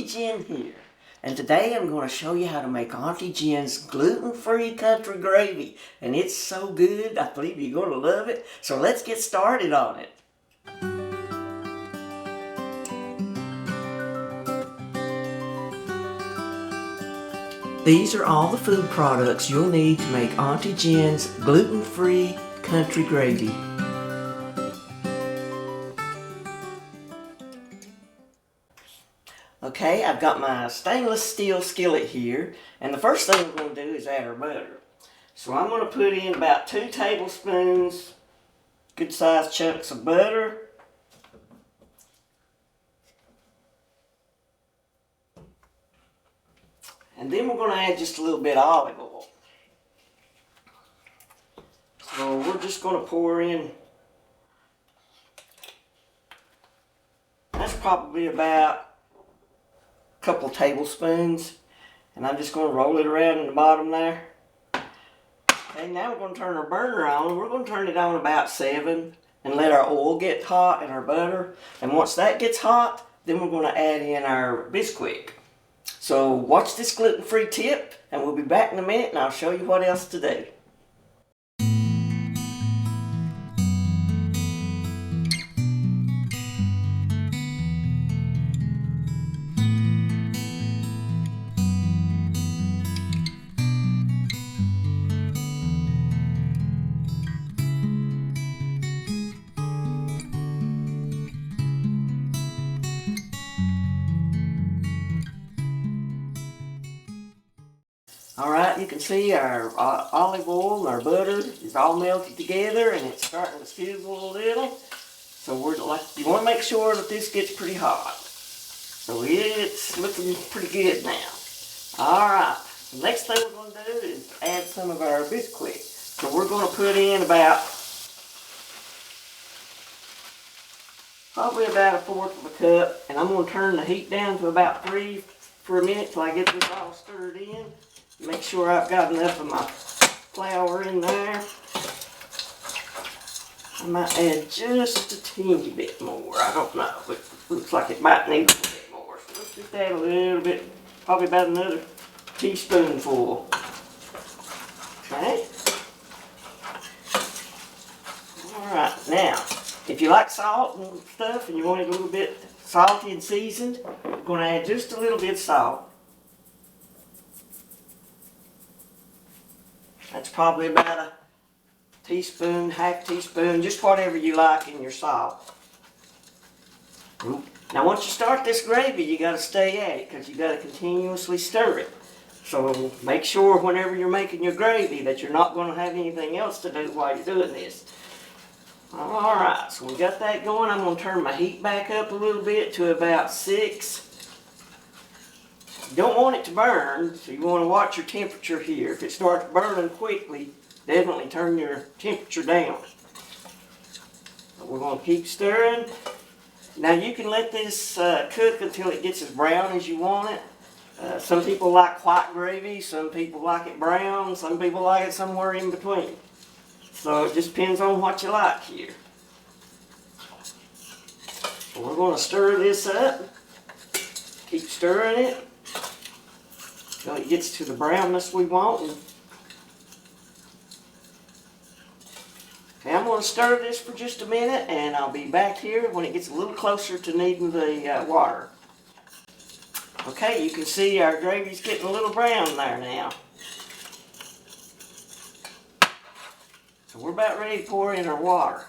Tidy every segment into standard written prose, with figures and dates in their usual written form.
Auntie Jen here, and today I'm going to show you how to make Auntie Jen's gluten-free country gravy, and it's so good, I believe you're going to love it, so let's get started on it. These are all the food products you'll need to make Auntie Jen's gluten-free country gravy. Okay, I've got my stainless steel skillet here, and the first thing we're going to do is add our butter. So I'm going to put in about 2 tablespoons, good sized chunks of butter. And then we're going to add just a little bit of olive oil. So we're just going to pour in, that's probably about couple tablespoons, and I'm just going to roll it around in the bottom there. Okay, now we're going to turn our burner on. We're going to turn it on about 7 and let our oil get hot and our butter. And once that gets hot, then we're going to add in our biscuit. So watch this gluten-free tip, and we'll be back in a minute and I'll show you what else to do. Alright, you can see our olive oil and our butter is all melted together and it's starting to sizzle a little. So you want to make sure that this gets pretty hot. So it's looking pretty good now. Alright, the next thing we're going to do is add some of our biscuits. So we're going to put in probably about 1/4 of a cup, and I'm going to turn the heat down to about 3 for a minute till I get this all stirred in. Make sure I've got enough of my flour in there. I might add just a teeny bit more. I don't know, but it looks like it might need a little bit more. So let's just add a little bit, probably about another teaspoonful. Okay. Alright, now, if you like salt and stuff and you want it a little bit salty and seasoned, I'm going to add just a little bit of salt. That's probably about a teaspoon, half teaspoon, just whatever you like in your salt. Now once you start this gravy, you got to stay at it because you got to continuously stir it. So make sure whenever you're making your gravy that you're not going to have anything else to do while you're doing this. Alright, so we got that going. I'm going to turn my heat back up a little bit to about 6. You don't want it to burn, so you want to watch your temperature here. If it starts burning quickly, definitely turn your temperature down. So we're going to keep stirring. Now you can let this cook until it gets as brown as you want it. Some people like white gravy, some people like it brown, some people like it somewhere in between. So it just depends on what you like here. So we're going to stir this up. Keep stirring it until it gets to the brownness we want. Okay, I'm going to stir this for just a minute and I'll be back here when it gets a little closer to needing the water. Okay, you can see our gravy's getting a little brown there now. So we're about ready to pour in our water.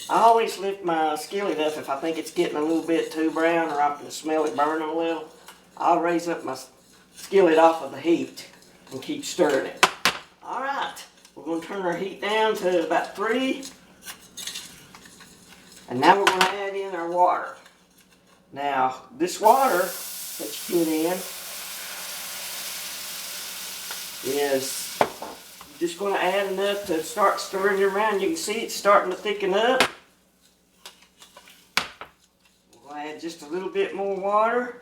I always lift my skillet up if I think it's getting a little bit too brown or I can smell it burning a little. I'll raise up my skillet off of the heat and keep stirring it. Alright, we're going to turn our heat down to about 3. And now we're going to add in our water. Now, this water that you put in is just going to add enough to start stirring it around. You can see it's starting to thicken up. We'll add just a little bit more water.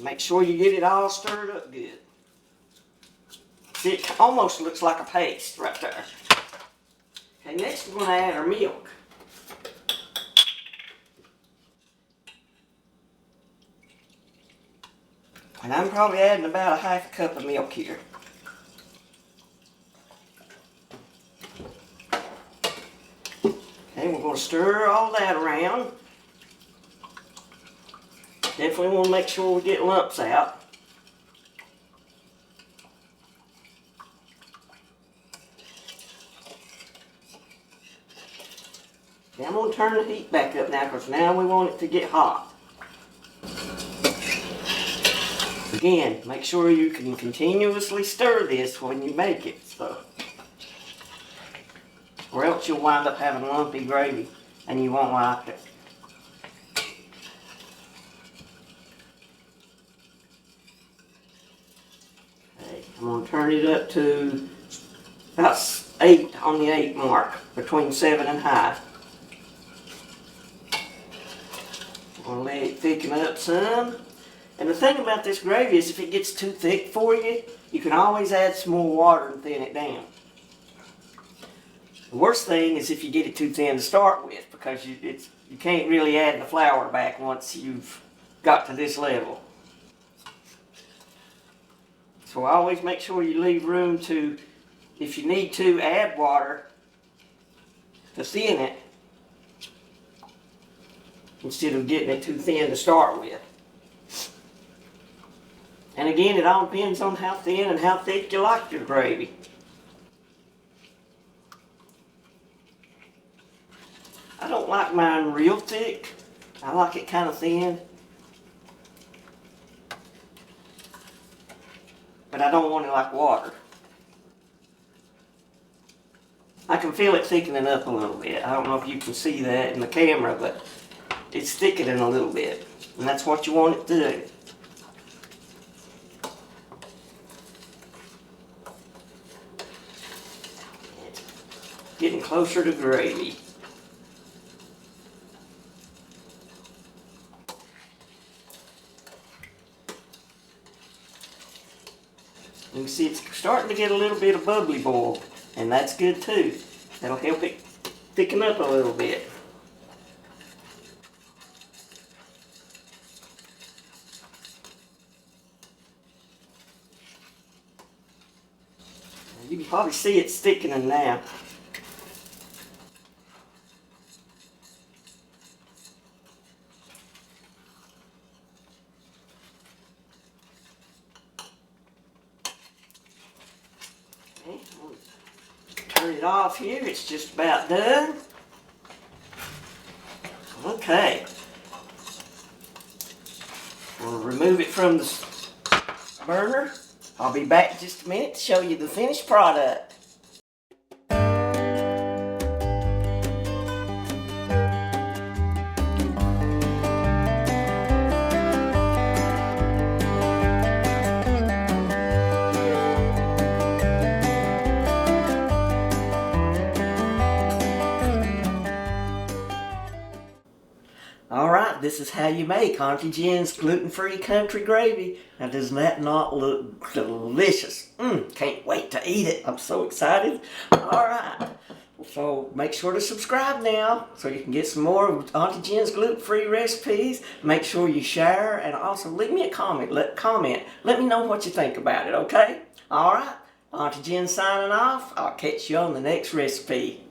Make sure you get it all stirred up good. See, it almost looks like a paste right there. Okay, next we're going to add our milk. And I'm probably adding about a half a cup of milk here. Okay, we're going to stir all that around. Definitely want to make sure we get lumps out. Okay, I'm going to turn the heat back up now because now we want it to get hot. Again, make sure you can continuously stir this when you make it, or else you'll wind up having lumpy gravy and you won't like it. Okay, I'm going to turn it up to about 8 on the 8 mark, between 7 and high. I'm going to let it thicken up some. And the thing about this gravy is if it gets too thick for you, you can always add some more water and thin it down. The worst thing is if you get it too thin to start with, because you can't really add the flour back once you've got to this level. So always make sure you leave room to, if you need to, add water to thin it, instead of getting it too thin to start with. And again, it all depends on how thin and how thick you like your gravy. I don't like mine real thick. I like it kind of thin. But I don't want it like water. I can feel it thickening up a little bit. I don't know if you can see that in the camera, but it's thickening a little bit. And that's what you want it to do. Getting closer to gravy. You can see it's starting to get a little bit of bubbly boil, and that's good too. That'll help it thicken up a little bit. You can probably see it's thickening now. Okay, turn it off here. It's just about done. Okay. We'll remove it from the burner. I'll be back in just a minute to show you the finished product. Alright, this is how you make Auntie Jen's gluten-free country gravy. Now does that not look delicious? Can't wait to eat it. I'm so excited. Alright, so make sure to subscribe now so you can get some more of Auntie Jen's gluten-free recipes. Make sure you share and also leave me a comment. Let me know what you think about it, okay? Alright, Auntie Jen signing off. I'll catch you on the next recipe.